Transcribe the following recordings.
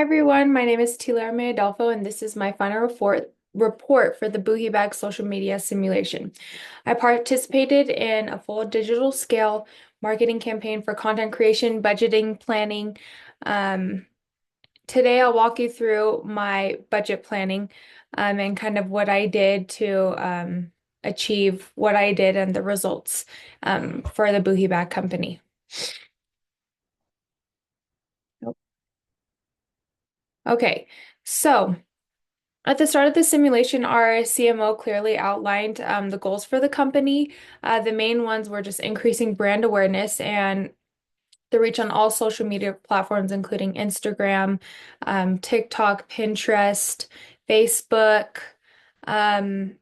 everyone, my name is Tilera-mei, and this is my final report for the Boohie social media simulation. I participated in a full digital scale marketing campaign for content creation, budgeting, planning. Um, Today I'll walk you through my budget planning and kind of what I did to achieve what I did and the results for the Boohie Bag company. Okay, so at the start of the simulation, our CMO clearly outlined the goals for the company. The main ones were just increasing brand awareness and the reach on all social media platforms, including Instagram, TikTok, Pinterest, Facebook, um,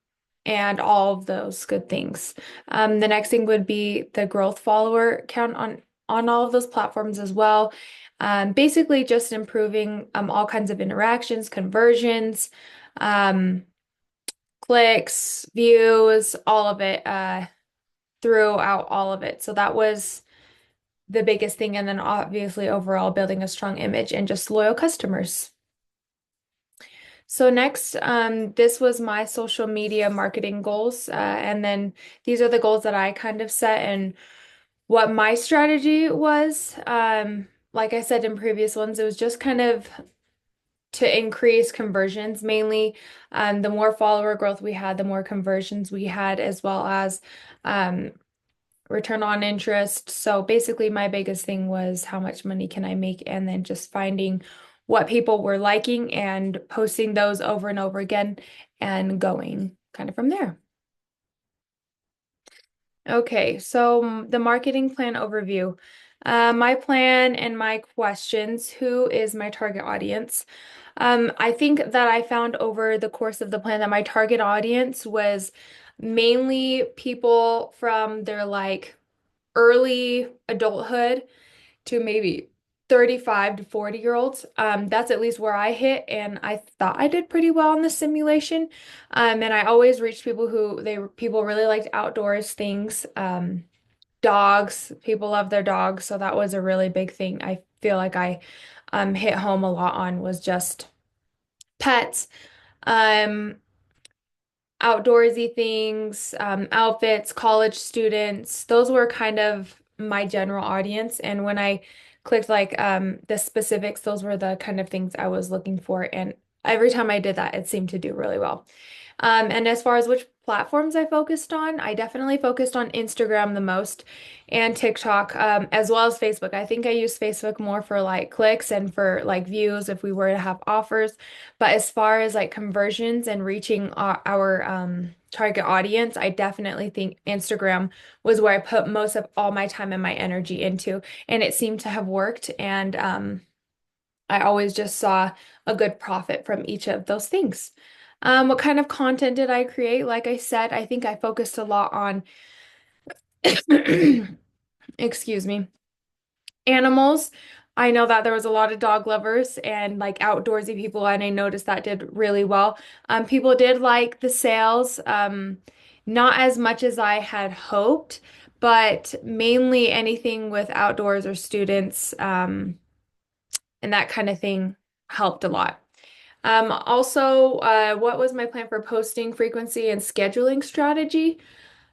and all of those good things. The next thing would be the growth follower count on all of those platforms as well. Basically, just improving all kinds of interactions, conversions, um, clicks, views, all of it, throughout all of it. So that was the biggest thing. And then obviously overall building a strong image and just loyal customers. So next, this was my social media marketing goals. And then these are the goals that I kind of set and what my strategy was. Like I said in previous ones, it was just kind of to increase conversions mainly. The more follower growth we had, the more conversions we had, as well as um, return on interest. So basically, my biggest thing was how much money can I make, and then just finding what people were liking and posting those over and over again and going kind of from there. Okay, so the marketing plan overview. My plan and my questions. Who is my target audience? I think that I found over the course of the plan that my target audience was mainly people from their like early adulthood to maybe 35 to 40-year-olds. That's at least where I hit, and I thought I did pretty well in the simulation. And I always reached people who people really liked outdoors things. Dogs, people love their dogs, so that was a really big thing. I feel like I hit home a lot on was just pets. Um, Outdoorsy things, outfits, college students. Those were kind of my general audience. And when I clicked like the specifics, those were the kind of things I was looking for. And every time I did that, it seemed to do really well. And as far as which platforms I focused on, I definitely focused on Instagram the most and TikTok, as well as Facebook. I think I used Facebook more for like clicks and for like views if we were to have offers. But as far as like conversions and reaching our target audience, I definitely think Instagram was where I put most of all my time and my energy into. And it seemed to have worked. And I always just saw a good profit from each of those things. What kind of content did I create? Like I said, I think I focused a lot on, excuse me, animals. I know that there was a lot of dog lovers and like outdoorsy people, and I noticed that did really well. People did like the sales, not as much as I had hoped, but mainly anything with outdoors or students, and that kind of thing helped a lot. Also, what was my plan for posting frequency and scheduling strategy?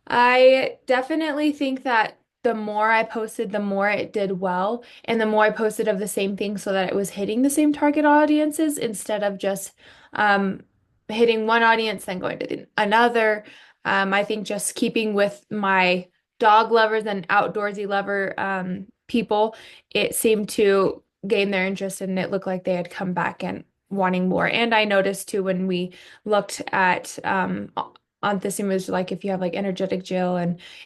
I definitely think that the more I posted, the more it did well, and the more I posted of the same thing so that it was hitting the same target audiences instead of just um, hitting one audience, then going to another. I think just keeping with my dog lovers and outdoorsy lover people, it seemed to gain their interest and it looked like they had come back and wanting more. And I noticed too when we looked at on this image, like if you have like energetic Jill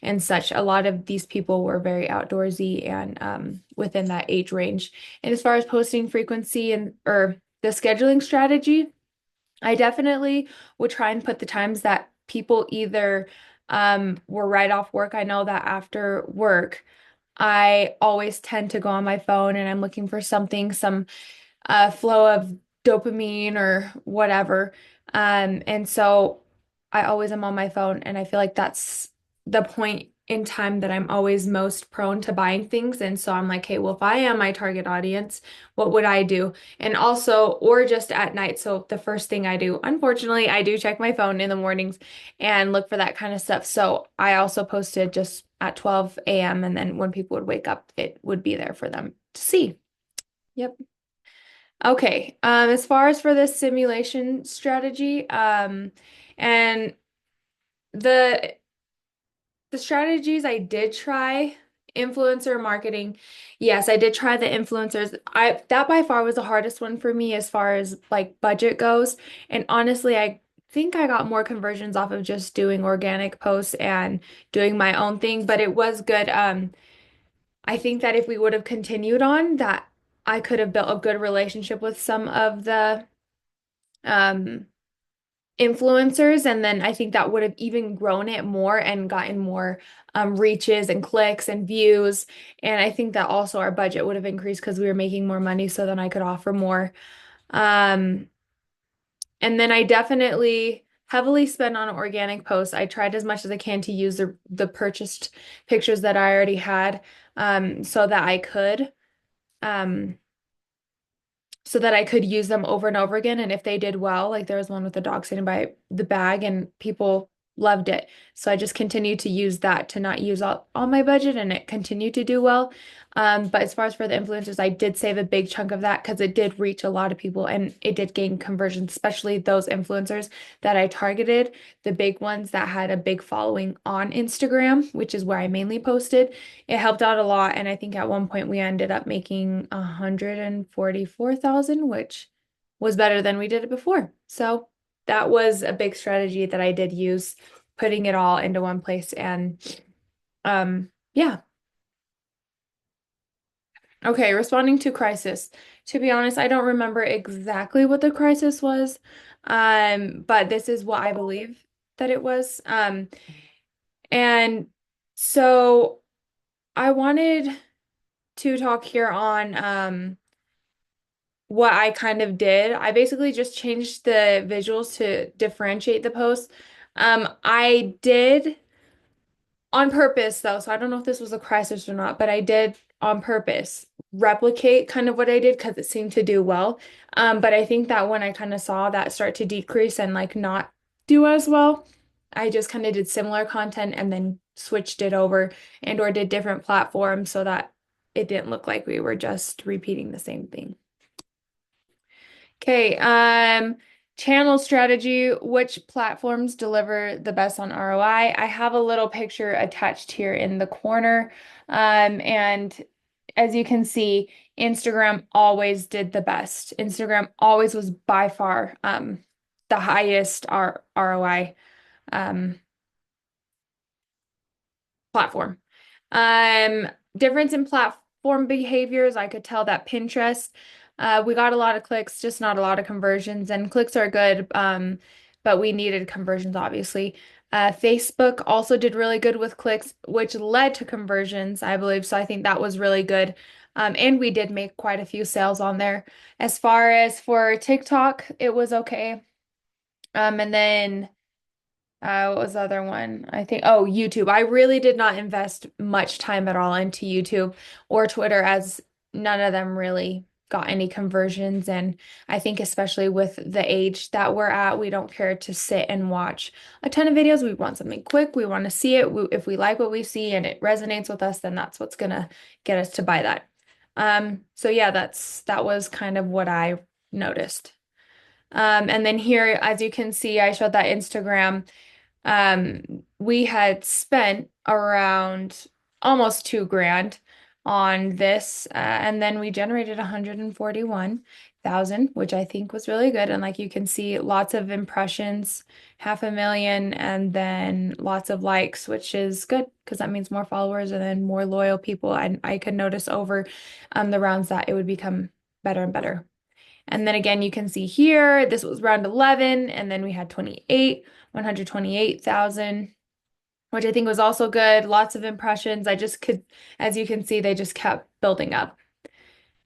and such, a lot of these people were very outdoorsy and within that age range. And as far as posting frequency and or the scheduling strategy, I definitely would try and put the times that people either were right off work. I know that after work, I always tend to go on my phone and I'm looking for something, some flow of dopamine or whatever. And so I always am on my phone, and I feel like that's the point in time that I'm always most prone to buying things. And so I'm like, hey, well, if I am my target audience, what would I do? And also, or just at night. So the first thing I do, unfortunately, I do check my phone in the mornings and look for that kind of stuff. So I also posted just at 12 a.m. And then when people would wake up, it would be there for them to see. Yep. Okay. As far as for this simulation strategy, and the the strategies I did try, influencer marketing. Yes, I did try the influencers. I that by far was the hardest one for me as far as like budget goes. And honestly, I think I got more conversions off of just doing organic posts and doing my own thing, but it was good. I think that if we would have continued on, that I could have built a good relationship with some of the um influencers, and then I think that would have even grown it more and gotten more reaches and clicks and views. And I think that also our budget would have increased because we were making more money, so then I could offer more. Um, and then I definitely heavily spent on organic posts. I tried as much as I can to use the purchased pictures that I already had, so that I could. Um, so that I could use them over and over again. And if they did well, like there was one with the dog sitting by the bag and people loved it. So I just continued to use that to not use all my budget, and it continued to do well. But as far as for the influencers, I did save a big chunk of that because it did reach a lot of people and it did gain conversions, especially those influencers that I targeted, the big ones that had a big following on Instagram, which is where I mainly posted. It helped out a lot, and I think at one point we ended up making 144,000, which was better than we did it before. So that was a big strategy that I did use, putting it all into one place. And yeah. Okay, responding to crisis. To be honest, I don't remember exactly what the crisis was. But this is what I believe that it was. And so I wanted to talk here on what I kind of did. I basically just changed the visuals to differentiate the posts. I did on purpose though, so I don't know if this was a crisis or not, but I did on purpose replicate kind of what I did because it seemed to do well. But I think that when I kind of saw that start to decrease and like not do as well, I just kind of did similar content and then switched it over and or did different platforms so that it didn't look like we were just repeating the same thing. Okay, channel strategy, which platforms deliver the best on ROI? I have a little picture attached here in the corner. And as you can see, Instagram always did the best. Instagram always was by far the highest ROI um, platform. Um, Difference in platform behaviors, I could tell that Pinterest, we got a lot of clicks, just not a lot of conversions, and clicks are good, but we needed conversions, obviously. Facebook also did really good with clicks, which led to conversions, I believe. So I think that was really good. And we did make quite a few sales on there. As far as for TikTok, it was okay. And then what was the other one? I think, oh, YouTube. I really did not invest much time at all into YouTube or Twitter, as none of them really got any conversions. And I think especially with the age that we're at, we don't care to sit and watch a ton of videos. We want something quick. We want to see it. If we like what we see and it resonates with us, then that's what's gonna get us to buy that. So yeah, that was kind of what I noticed. And then here, as you can see, I showed that Instagram. We had spent around almost 2 grand on this, and then we generated 141,000, which I think was really good. And like you can see, lots of impressions, 500,000, and then lots of likes, which is good because that means more followers and then more loyal people. And I could notice over the rounds that it would become better and better. And then again, you can see here, this was round 11, and then we had 128,000, which I think was also good. Lots of impressions. I just could, as you can see, they just kept building up.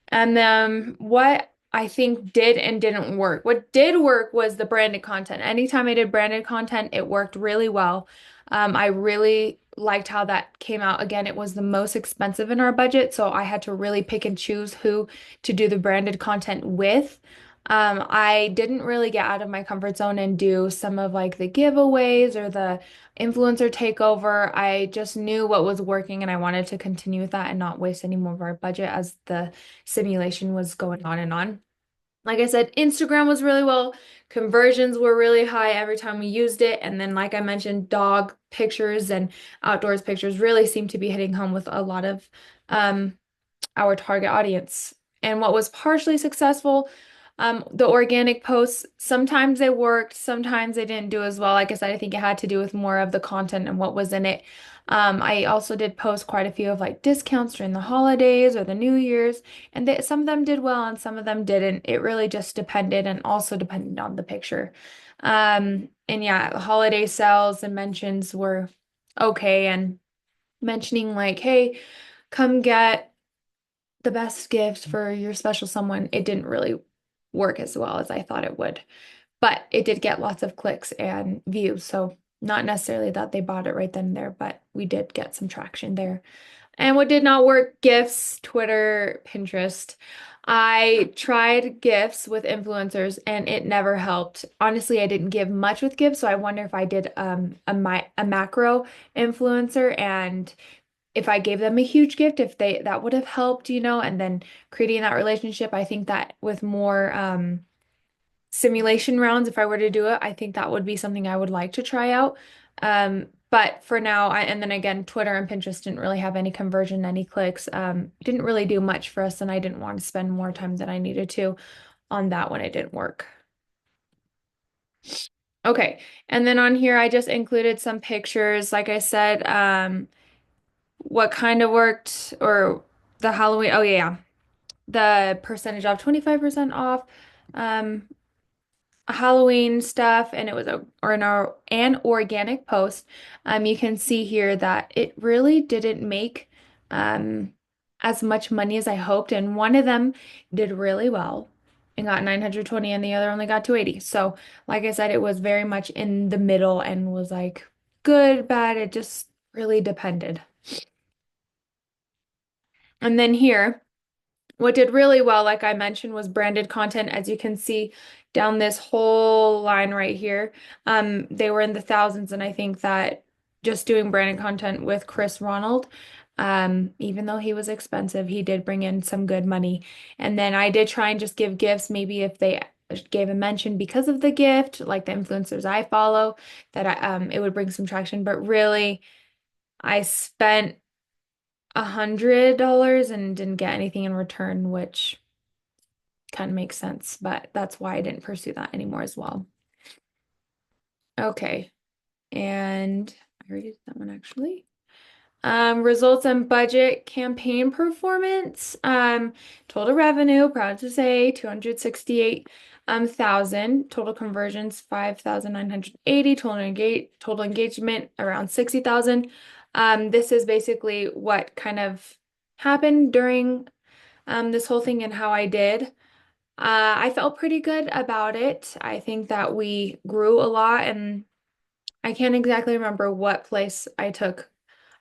And then what I think did and didn't work. What did work was the branded content. Anytime I did branded content, it worked really well. I really liked how that came out. Again, it was the most expensive in our budget, so I had to really pick and choose who to do the branded content with. I didn't really get out of my comfort zone and do some of like the giveaways or the influencer takeover. I just knew what was working and I wanted to continue with that and not waste any more of our budget as the simulation was going on and on. Like I said, Instagram was really well. Conversions were really high every time we used it. And then, like I mentioned, dog pictures and outdoors pictures really seemed to be hitting home with a lot of um, our target audience. And what was partially successful, the organic posts, sometimes they worked, sometimes they didn't do as well. Like I said, I think it had to do with more of the content and what was in it. I also did post quite a few of like discounts during the holidays or the New Year's, and some of them did well and some of them didn't. It really just depended and also depended on the picture. And yeah, the holiday sales and mentions were okay, and mentioning like, hey, come get the best gift for your special someone, it didn't really work as well as I thought it would. But it did get lots of clicks and views. So not necessarily that they bought it right then and there, but we did get some traction there. And what did not work, gifts, Twitter, Pinterest. I tried gifts with influencers and it never helped. Honestly, I didn't give much with gifts, so I wonder if I did a macro influencer and if I gave them a huge gift, if they that would have helped, and then creating that relationship. I think that with more simulation rounds, if I were to do it, I think that would be something I would like to try out. But for now, and then again, Twitter and Pinterest didn't really have any conversion, any clicks. Didn't really do much for us, and I didn't want to spend more time than I needed to on that when it didn't work. Okay, and then on here, I just included some pictures. Like I said, what kind of worked or the Halloween. Oh yeah, the percentage off, 25% off. Um, Halloween stuff, and it was an organic post. You can see here that it really didn't make um as much money as I hoped, and one of them did really well and got 920 and the other only got 280. So, like I said, it was very much in the middle and was like good, bad, it just really depended. And then here, what did really well, like I mentioned, was branded content. As you can see down this whole line right here, they were in the thousands, and I think that just doing branded content with Chris Ronald, even though he was expensive, he did bring in some good money. And then I did try and just give gifts, maybe if they gave a mention because of the gift, like the influencers I follow, that it would bring some traction. But really, I spent $100 and didn't get anything in return, which kind of makes sense, but that's why I didn't pursue that anymore as well. Okay, and I already did that one actually. Results and budget campaign performance. Total revenue, proud to say, 268 thousand. Total conversions, 5,980. Total engagement around 60,000. This is basically what kind of happened during this whole thing and how I did. I felt pretty good about it. I think that we grew a lot, and I can't exactly remember what place I took.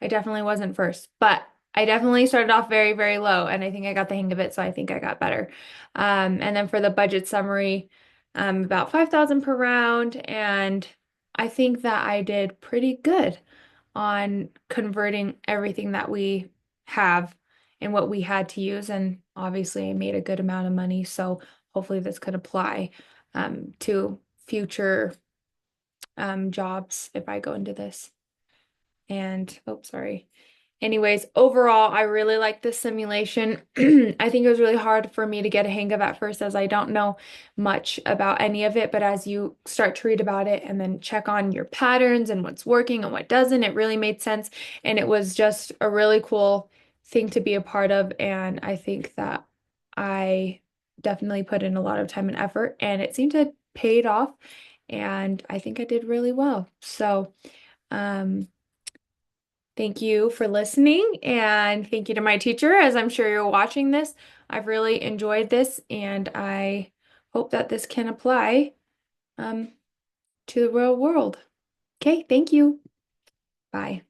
I definitely wasn't first, but I definitely started off very, very low, and I think I got the hang of it, so I think I got better. And then for the budget summary, about 5,000 per round, and I think that I did pretty good on converting everything that we have and what we had to use. And obviously, I made a good amount of money. So hopefully, this could apply to future jobs if I go into this. And, oh, sorry. Anyways, overall, I really like this simulation. I think it was really hard for me to get a hang of at first as I don't know much about any of it, but as you start to read about it and then check on your patterns and what's working and what doesn't, it really made sense. And it was just a really cool thing to be a part of. And I think that I definitely put in a lot of time and effort, and it seemed to have paid off. And I think I did really well. So, um, thank you for listening, and thank you to my teacher, as I'm sure you're watching this. I've really enjoyed this, and I hope that this can apply um, to the real world. Okay, thank you. Bye.